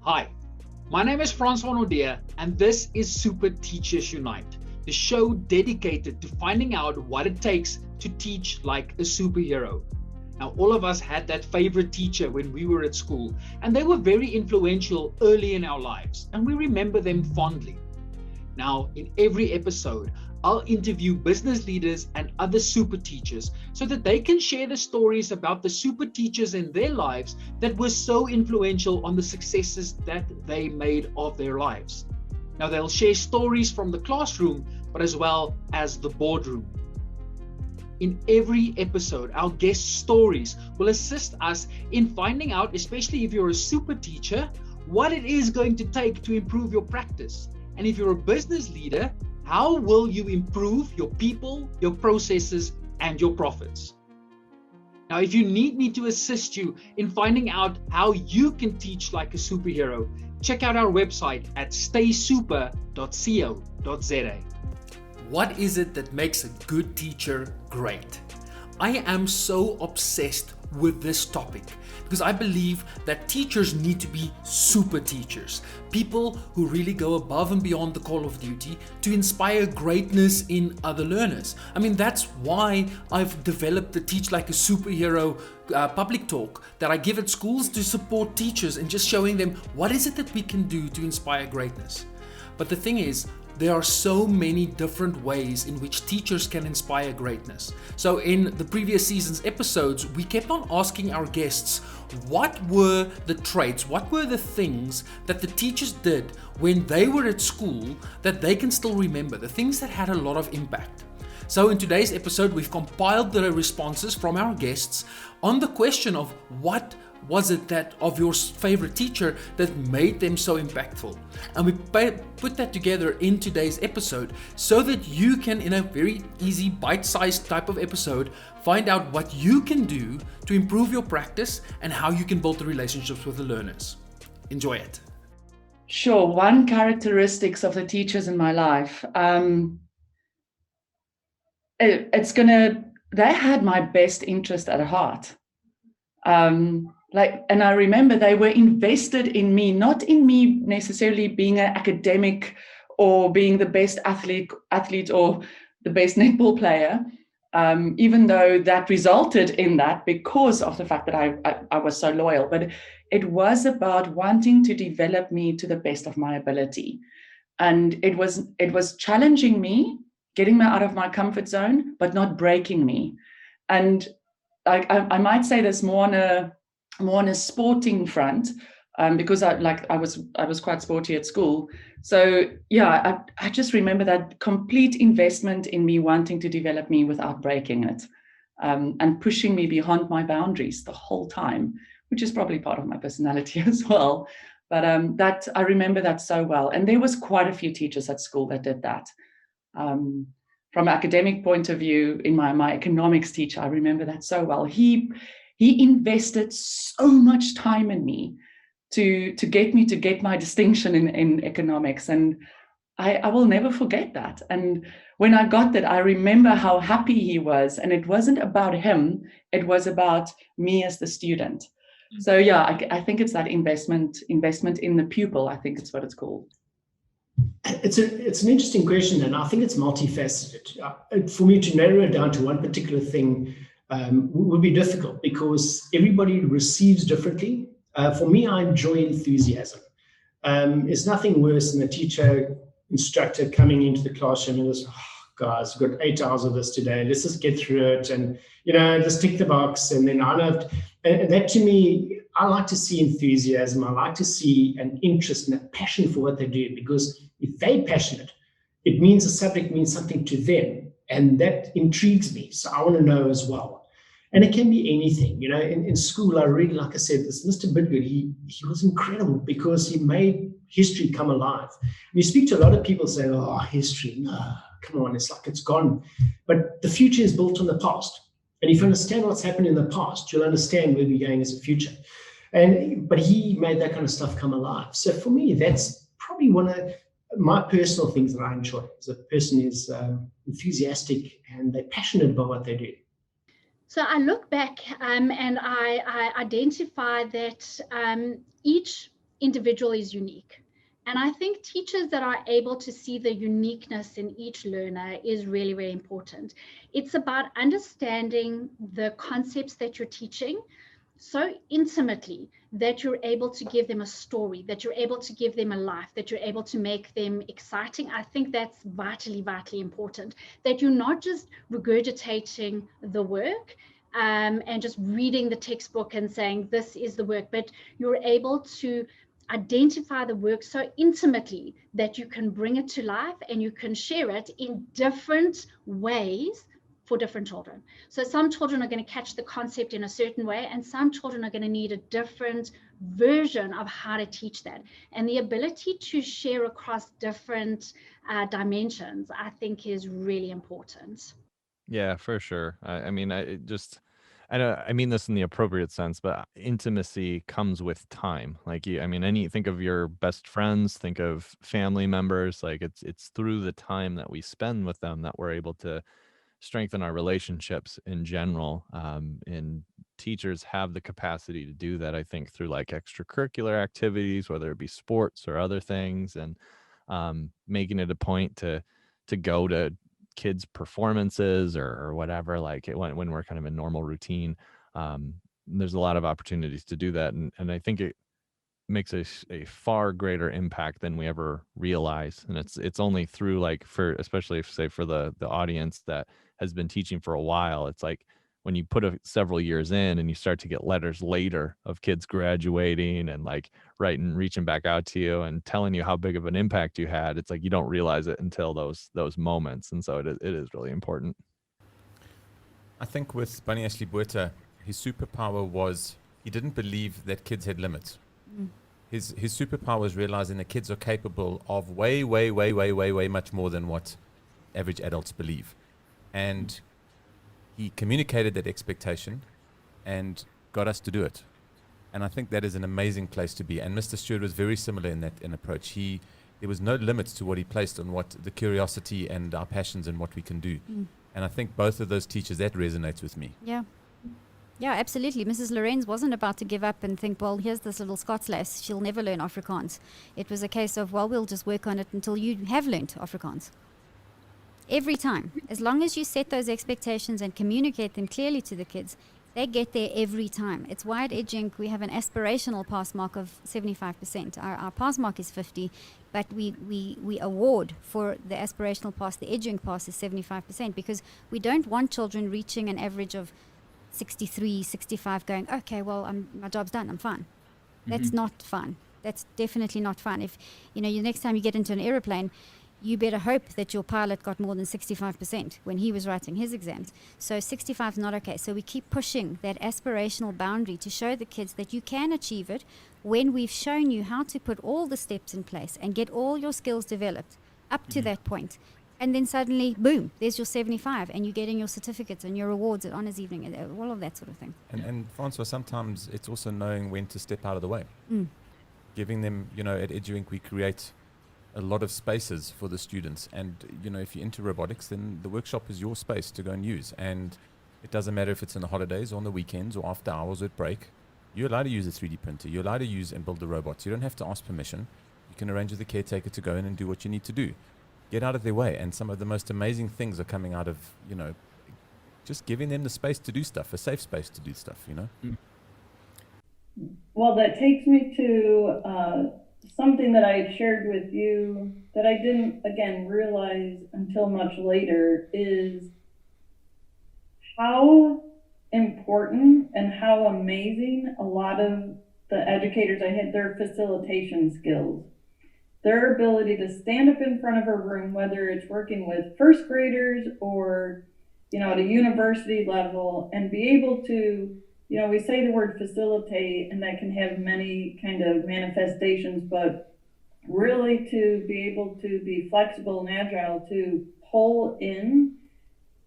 Hi, my name is Francois Nodia, and this is Super Teachers Unite, the show dedicated to finding out what it takes to teach like a superhero. Now, all of us had that favorite teacher when we were at school, and they were very influential early in our lives, and we remember them fondly. Now, in every episode, I'll interview business leaders and other super teachers so that they can share the stories about the super teachers in their lives that were so influential on the successes that they made of their lives. Now, they'll share stories from the classroom, but as well as the boardroom. In every episode, our guest stories will assist us in finding out, especially if you're a super teacher, what it is going to take to improve your practice. And if you're a business leader, how will you improve your people, your processes, and your profits? Now, if you need me to assist you in finding out how you can teach like a superhero, check out our website at staysuper.co.za. What is it that makes a good teacher great? I am so obsessed with this topic because I believe that teachers need to be super teachers, people who really go above and beyond the call of duty to inspire greatness in other learners. I mean, that's why I've developed the Teach Like a Superhero public talk that I give at schools to support teachers and just showing them what is it that we can do to inspire greatness. But the thing is, there are so many different ways in which teachers can inspire greatness. So in the previous season's episodes, we kept on asking our guests, what were the traits, what were the things that the teachers did when they were at school that they can still remember, the things that had a lot of impact. So in today's episode, we've compiled the responses from our guests on the question of what was it that of your favorite teacher that made them so impactful? And we put that together in today's episode so that you can, in a very easy bite-sized type of episode, find out what you can do to improve your practice and how you can build the relationships with the learners. Enjoy it. Sure. One characteristics of the teachers in my life, they had my best interest at heart. And I remember they were invested in me, not in me necessarily being an academic or being the best athlete or the best netball player, even though that resulted in that because of the fact that I was so loyal. But it was about wanting to develop me to the best of my ability. And it was challenging me, getting me out of my comfort zone, but not breaking me. And I might say this more on a sporting front, because I was quite sporty at school. So yeah, I just remember that complete investment in me wanting to develop me without breaking it, and pushing me beyond my boundaries the whole time, which is probably part of my personality as well. But that I remember that so well. And there was quite a few teachers at school that did that. From an academic point of view, in my economics teacher, I remember that so well. He invested so much time in me to get my distinction in economics. And I will never forget that. And when I got that, I remember how happy he was. And it wasn't about him, it was about me as the student. So yeah, I think it's that investment in the pupil, I think it's what it's called. It's an interesting question, and I think it's multifaceted. For me to narrow it down to one particular thing would be difficult because everybody receives differently. For me, I enjoy enthusiasm. It's nothing worse than a teacher, instructor coming into the classroom and just, guys, we've got 8 hours of this today. Let's just get through it and, just tick the box. And then and that to me, I like to see enthusiasm. I like to see an interest and a passion for what they do, because if they're passionate, it means the subject means something to them. And that intrigues me. So I want to know as well. And it can be anything. In school, I really, like I said, this Mr. Bidgood, he was incredible because he made history come alive. And you speak to a lot of people saying, oh, history, no, come on, it's like it's gone. But the future is built on the past. And if you understand what's happened in the past, you'll understand where we're going as a future. But he made that kind of stuff come alive. So for me, that's probably one of my personal things that I enjoy. As a person is enthusiastic and they're passionate about what they do. So I look back and I identify that each individual is unique. And I think teachers that are able to see the uniqueness in each learner is really, really important. It's about understanding the concepts that you're teaching so intimately that you're able to give them a story, that you're able to give them a life, that you're able to make them exciting. I think that's vitally, vitally important, that you're not just regurgitating the work and just reading the textbook and saying, this is the work, but you're able to identify the work so intimately that you can bring it to life and you can share it in different ways for different children. So some children are going to catch the concept in a certain way, and some children are going to need a different version of how to teach that. And the ability to share across different dimensions, I think, is really important. Yeah, for sure. I mean, I mean this in the appropriate sense, but intimacy comes with time. Like, I mean, think of your best friends, think of family members. Like, it's through the time that we spend with them that we're able to strengthen our relationships in general. And teachers have the capacity to do that, I think, through like extracurricular activities, whether it be sports or other things, and making it a point to go to kids' performances or whatever, like when we're kind of in normal routine. There's a lot of opportunities to do that. And I think it makes a far greater impact than we ever realize. And it's only through, like, for especially if, say, for the audience that has been teaching for a while, it's like when you put several years in and you start to get letters later of kids graduating and like reaching back out to you and telling you how big of an impact you had, it's like you don't realize it until those moments. And so it is really important. I think with Bunny Ashley Botha, his superpower was he didn't believe that kids had limits. His superpower was realizing that kids are capable of way, way, way, way, way, way much more than what average adults believe. And he communicated that expectation and got us to do it. And I think that is an amazing place to be. And Mr. Stewart was very similar in that approach. There was no limits to what he placed on what the curiosity and our passions and what we can do. And I think both of those teachers, that resonates with me. Yeah. Yeah, absolutely. Mrs. Lorenz wasn't about to give up and think, well, here's this little Scots lass, she'll never learn Afrikaans. It was a case of, well, we'll just work on it until you have learned Afrikaans. Every time. As long as you set those expectations and communicate them clearly to the kids, they get there every time. It's why at EdGenk we have an aspirational pass mark of 75%. Our pass mark is 50, but we award for the aspirational pass, the EdGenk pass is 75%, because we don't want children reaching an average of 63, 65 going, okay, well, my job's done, I'm fine. That's not fun. That's definitely not fun. If, the next time you get into an aeroplane, you better hope that your pilot got more than 65% when he was writing his exams. So 65 is not okay. So we keep pushing that aspirational boundary to show the kids that you can achieve it when we've shown you how to put all the steps in place and get all your skills developed up to that point. And then suddenly, boom, there's your 75, and you're getting your certificates and your rewards at Honours Evening, and all of that sort of thing. And Francois, sometimes it's also knowing when to step out of the way. Giving them, at EduInc we create a lot of spaces for the students. And, if you're into robotics, then the workshop is your space to go and use. And it doesn't matter if it's in the holidays or on the weekends or after hours or at break. You're allowed to use a 3D printer. You're allowed to use and build the robots. You don't have to ask permission. You can arrange with the caretaker to go in and do what you need to do. Get out of their way. And some of the most amazing things are coming out of, just giving them the space to do stuff, a safe space to do stuff, Well, that takes me to something that I had shared with you that I didn't, again, realize until much later, is how important and how amazing a lot of the educators I had, their facilitation skills. Their ability to stand up in front of a room, whether it's working with first graders or, at a university level, and be able to, we say the word facilitate, and that can have many kind of manifestations, but really to be able to be flexible and agile to pull in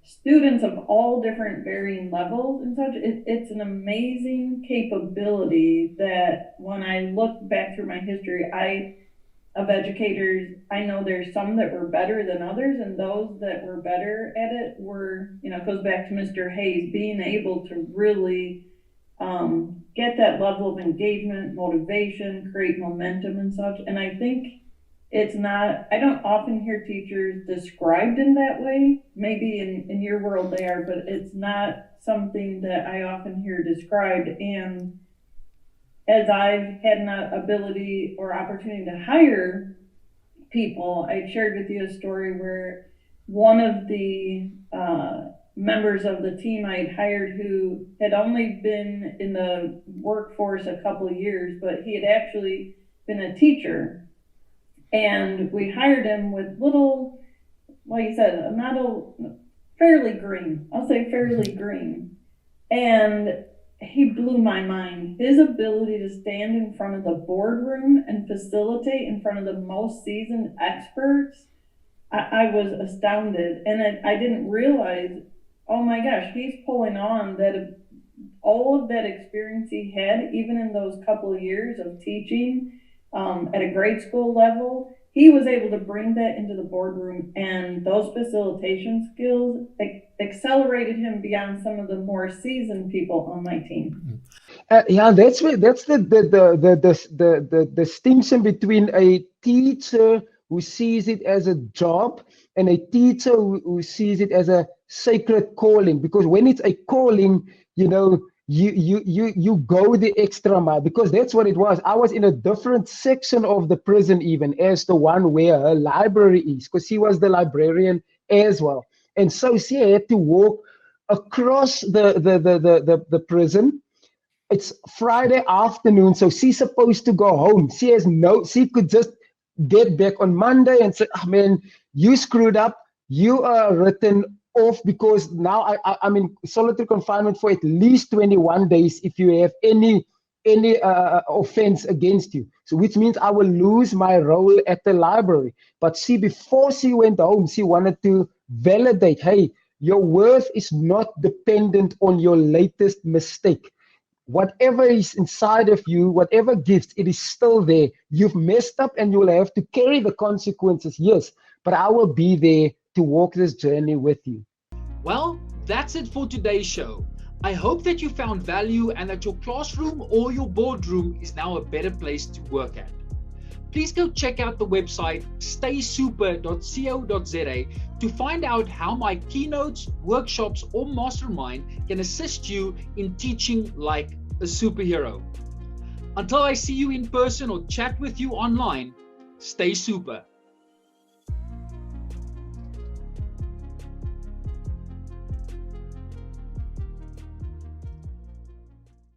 students of all different varying levels and such. It's an amazing capability that when I look back through my history, of educators, I know there's some that were better than others, and those that were better at it were, it goes back to Mr. Hayes, being able to really get that level of engagement, motivation, create momentum and such. And I think it's not, I don't often hear teachers described in that way. Maybe in your world they are, but it's not something that I often hear described. And as I've had an ability or opportunity to hire people, I shared with you a story where one of the members of the team I had hired, who had only been in the workforce a couple of years, but he had actually been a teacher. And we hired him with little, like you said, fairly green. I'll say fairly green. And he blew my mind. His ability to stand in front of the boardroom and facilitate in front of the most seasoned experts, I was astounded. And I didn't realize, oh my gosh, he's pulling on that all of that experience he had, even in those couple of years of teaching at a grade school level. He was able to bring that into the boardroom, and those facilitation skills accelerated him beyond some of the more seasoned people on my team. Yeah, that's the distinction between a teacher who sees it as a job and a teacher who sees it as a sacred calling. Because when it's a calling, you know, you go the extra mile, because that's what it was. I was in a different section of the prison even as the one where her library is, because she was the librarian as well. And so she had to walk across the prison. It's Friday afternoon, so she's supposed to go home. She could just get back on Monday and say, oh, man, you screwed up. You are written off, because now I'm in solitary confinement for at least 21 days if you have any offense against you. So which means I will lose my role at the library. But before she went home, she wanted to validate, hey, your worth is not dependent on your latest mistake. Whatever is inside of you, whatever gifts, it is still there. You've messed up and you will have to carry the consequences, yes, but I will be there to walk this journey with you. Well, that's it for today's show. I hope that you found value and that your classroom or your boardroom is now a better place to work at. Please go check out the website staysuper.co.za to find out how my keynotes, workshops, or mastermind can assist you in teaching like a superhero. Until I see you in person or chat with you online, stay super.